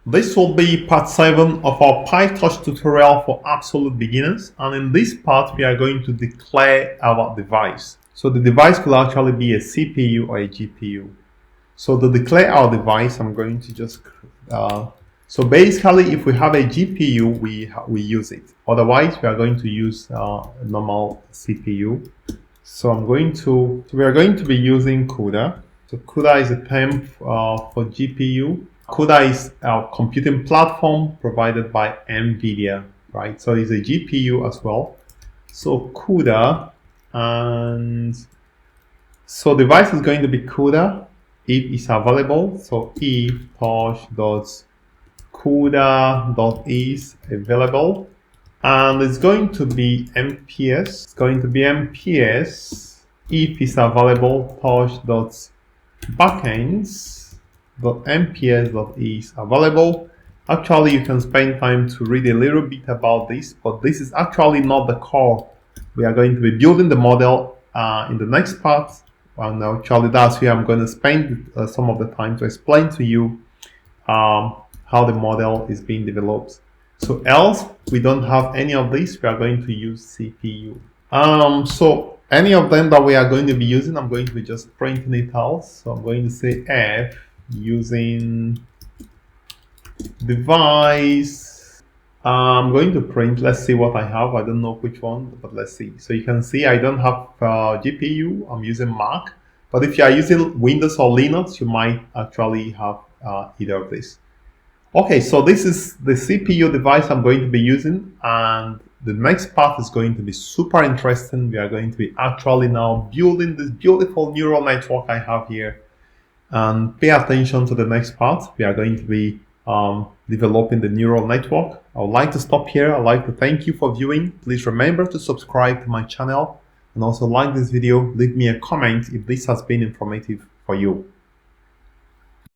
This will be part 7 of our PyTorch tutorial for absolute beginners, and in this part we are going to declare our device. So the device could actually be a CPU or a GPU. So to declare our device, I'm going to just so basically if we have a GPU, we use it. Otherwise we are going to use a normal CPU. So we are going to be using CUDA. So CUDA is a term for GPU. CUDA is our computing platform provided by NVIDIA, right? So it's a GPU as well. So CUDA, and so device is going to be CUDA if it's available. So if torch.cuda.is available, and it's going to be MPS. It's going to be MPS if it's available. Torch.backends.mps.is available. Actually, you can spend time to read a little bit about this, but this is actually not the core. We are going to be building the model in the next part. And actually, that's where I'm going to spend some of the time to explain to you how the model is being developed. So else we don't have any of this, we are going to use CPU. So any of them that we are going to be using, I'm going to be just printing it out. So I'm going to say F using device. I'm going to print, let's see what I have. I don't know which one, but let's see. So you can see I don't have GPU, I'm using Mac. But if you are using Windows or Linux, you might actually have either of these. Okay, so this is the CPU device I'm going to be using, and the next part is going to be super interesting. We are going to be actually now building this beautiful neural network I have here. And pay attention to the next part. We are going to be developing the neural network. I would like to stop here. I'd like to thank you for viewing. Please remember to subscribe to my channel and also like this video. Leave me a comment if this has been informative for you.